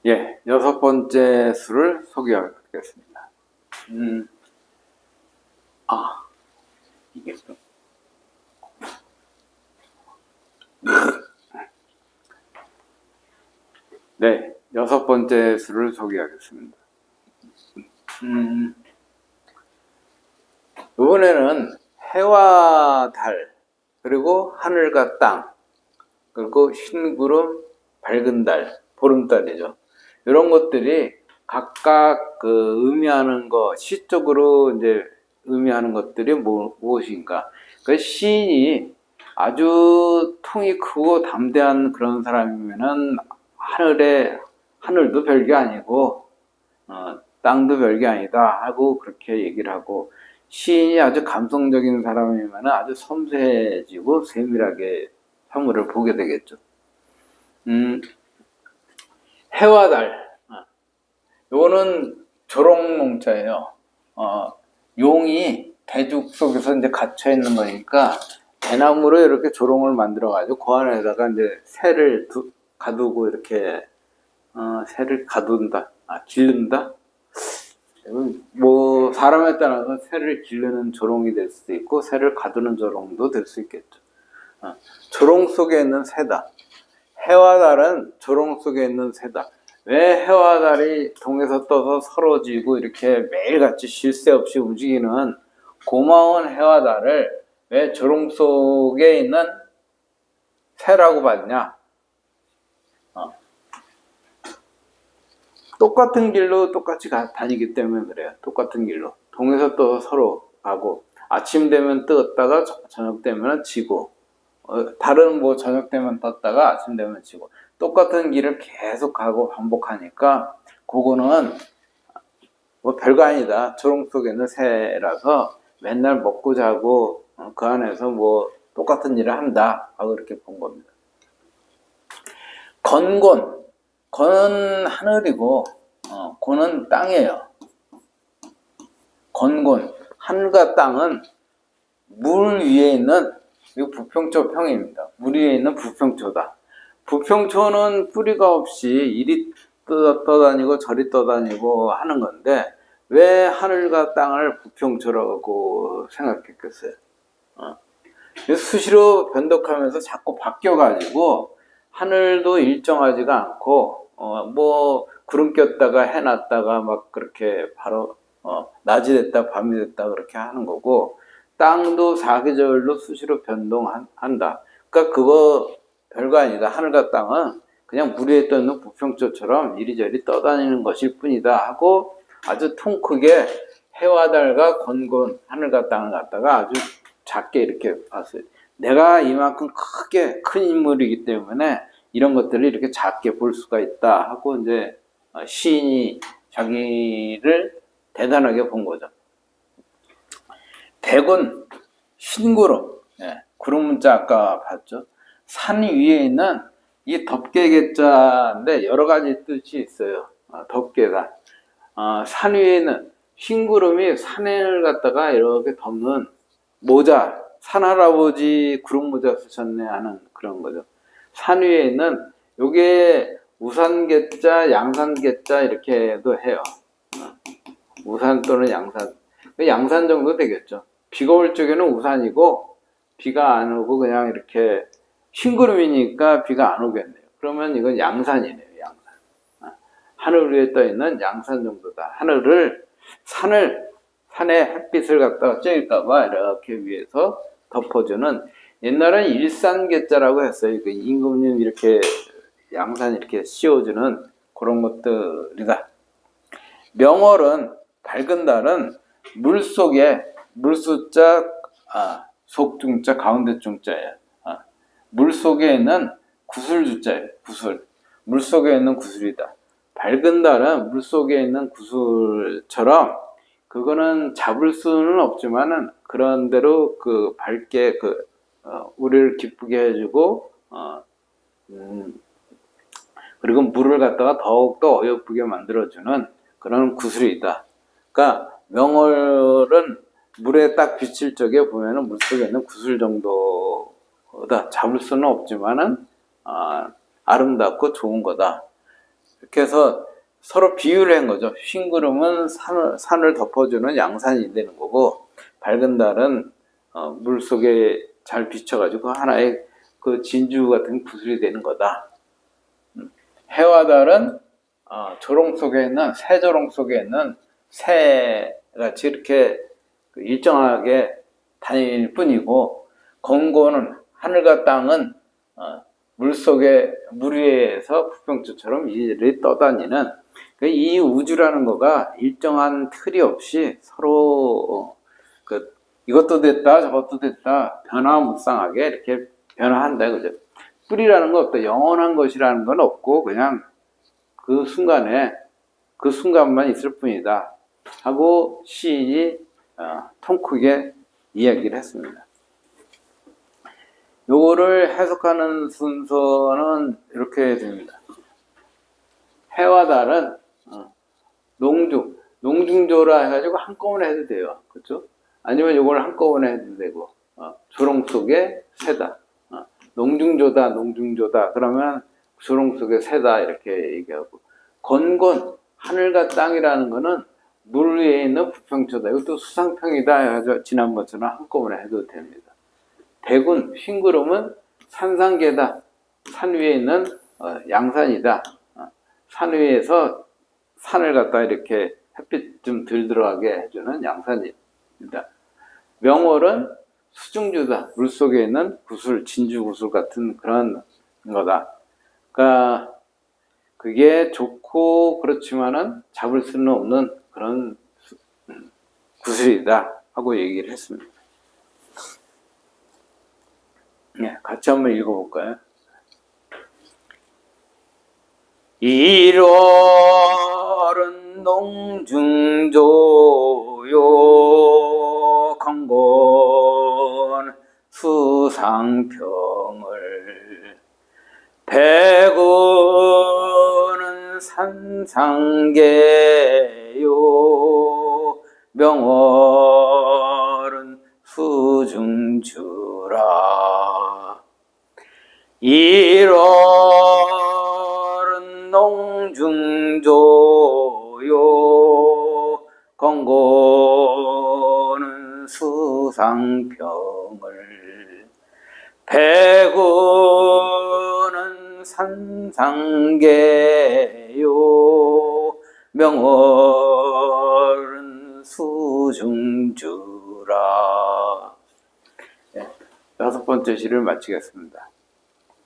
예, 여섯 번째 수를 소개하겠습니다. 이게 또. 네, 여섯 번째 수를 소개하겠습니다. 이번에는 해와 달, 그리고 하늘과 땅, 그리고 흰 구름, 밝은 달, 보름달이죠. 이런 것들이 각각 그 의미하는 거, 시적으로 이제 의미하는 것들이 무엇인가. 그 시인이 아주 통이 크고 담대한 그런 사람이면은 하늘도 별게 아니고, 땅도 별게 아니다 하고 그렇게 얘기를 하고, 시인이 아주 감성적인 사람이면 아주 섬세해지고 세밀하게 사물을 보게 되겠죠. 해와 달. 요거는 조롱농자예요. 용이 대죽 속에서 이제 갇혀 있는 거니까 대나무로 이렇게 조롱을 만들어 가지고 그 안에다가 이제 새를 가두고 이렇게 새를 가둔다, 기른다. 뭐 사람에 따라서 새를 기르는 조롱이 될 수도 있고 새를 가두는 조롱도 될 수 있겠죠. 조롱 속에 있는 새다. 해와 달은 조롱 속에 있는 새다. 왜 해와 달이 동에서 떠서 서로 지고 이렇게 매일같이 쉴 새 없이 움직이는 고마운 해와 달을 왜 조롱 속에 있는 새라고 봤냐? 똑같은 길로 똑같이 다니기 때문에 그래요. 똑같은 길로. 동에서 떠서 서로 가고, 아침 되면 떴다가 저녁 되면 지고, 달은 뭐 저녁 되면 떴다가 아침 되면 지고, 똑같은 길을 계속 가고 반복하니까, 그거는 뭐 별거 아니다. 조롱 속에 있는 새라서 맨날 먹고 자고, 그 안에서 뭐 똑같은 일을 한다 하고 이렇게 본 겁니다. 건곤. 건은 하늘이고, 곤은 땅이에요. 건곤. 하늘과 땅은 물 위에 있는, 이거 부평초 평입니다. 물 위에 있는 부평초다. 부평초는 뿌리가 없이 이리 떠다니고 저리 떠다니고 하는 건데, 왜 하늘과 땅을 부평초라고 생각했겠어요? 수시로 변덕하면서 자꾸 바뀌어가지고, 하늘도 일정하지가 않고, 뭐, 구름 꼈다가 해 놨다가 막 그렇게 바로, 낮이 됐다, 밤이 됐다 그렇게 하는 거고, 땅도 사계절로 수시로 변동한다. 그러니까 그거 별거 아니다. 하늘과 땅은 그냥 물 위에 떠있는 부평초처럼 이리저리 떠다니는 것일 뿐이다 하고 아주 통 크게 해와 달과 건곤, 하늘과 땅을 갖다가 아주 작게 이렇게 봤어요. 내가 이만큼 크게 큰 인물이기 때문에 이런 것들을 이렇게 작게 볼 수가 있다 하고 이제 시인이 자기를 대단하게 본 거죠. 백은 흰구름, 구름 문자 아까 봤죠. 산 위에 있는 이 덮개개자인데 여러 가지 뜻이 있어요. 덮개다. 산 위에 있는 흰구름이 산을 갖다가 이렇게 덮는 모자, 산할아버지 구름 모자 쓰셨네 하는 그런 거죠. 산 위에 있는 요게 우산개자, 양산개자 이렇게도 해요. 우산 또는 양산. 양산 정도 되겠죠. 비가 올 적에는 우산이고 비가 안 오고 그냥 이렇게 흰구름이니까 비가 안 오겠네요. 그러면 이건 양산이네요. 양산. 하늘 위에 떠 있는 양산 정도다. 산에 햇빛을 갖다가 쬐일까봐 이렇게 위에서 덮어주는, 옛날엔 일산개자라고 했어요. 그 임금님 이렇게 양산 이렇게 씌워주는 그런 것들이다. 명월은, 밝은 달은 물속에, 물수자, 속중자, 가운데 중자예요. 물속에 있는 구슬주자예요. 구슬. 물속에 있는 구슬이다. 밝은 달은 물속에 있는 구슬처럼 그거는 잡을 수는 없지만은 그런 대로 그 밝게 우리를 기쁘게 해주고 그리고 물을 갖다가 더욱더 어여쁘게 만들어주는 그런 구슬이다. 그러니까 명월은 물에 딱 비칠 적에 보면은 물속에 있는 구슬 정도다. 잡을 수는 없지만은 아름답고 좋은 거다. 이렇게 해서 서로 비유를 한 거죠. 흰 구름은 산을 덮어주는 양산이 되는 거고, 밝은 달은 물 속에 잘 비춰가지고 하나의 그 진주 같은 구슬이 되는 거다. 해와 달은 조롱 속에 있는 새조롱 속에 있는 새같이 이렇게 일정하게 다닐 뿐이고, 건고는 하늘과 땅은 물 위에서 부평초처럼 이리 떠다니는 이 우주라는 거가 일정한 틀이 없이 서로 이것도 됐다 저것도 됐다 변화무쌍하게 이렇게 변화한다, 그죠? 뿌리라는 거 없다. 영원한 것이라는 건 없고 그냥 그 순간만 있을 뿐이다 하고 시인이 통 크게 이야기를 했습니다. 요거를 해석하는 순서는 이렇게 됩니다. 해와 달은 농중조라 해가지고 한꺼번에 해도 돼요. 그렇죠? 아니면 요걸 한꺼번에 해도 되고, 조롱 속에 새다. 농중조다. 그러면 조롱 속에 새다. 이렇게 얘기하고. 건곤, 하늘과 땅이라는 거는 물 위에 있는 부평초다. 이것도 수상평이다. 해가지고 지난번처럼 한꺼번에 해도 됩니다. 대군, 흰구름은 산상계다. 산 위에 있는 양산이다. 산 위에서 산을 갖다 이렇게 햇빛 좀 덜 들어가게 해주는 양산입니다. 명월은 수중주다. 물속에 있는 구슬, 진주구슬 같은 그런 거다. 그러니까 그게 좋고 그렇지만은 잡을 수는 없는 그런 구슬이다 하고 얘기를 했습니다. 네, 같이 한번 읽어볼까요? 1월은 농중조요 건곤 수상평을 백운은 산상계요 명월은 수중주라. 1월은 농중조요 건고는 수상평을 백운은 산상계요 명월은 수중주라. 6번째 시를 마치겠습니다.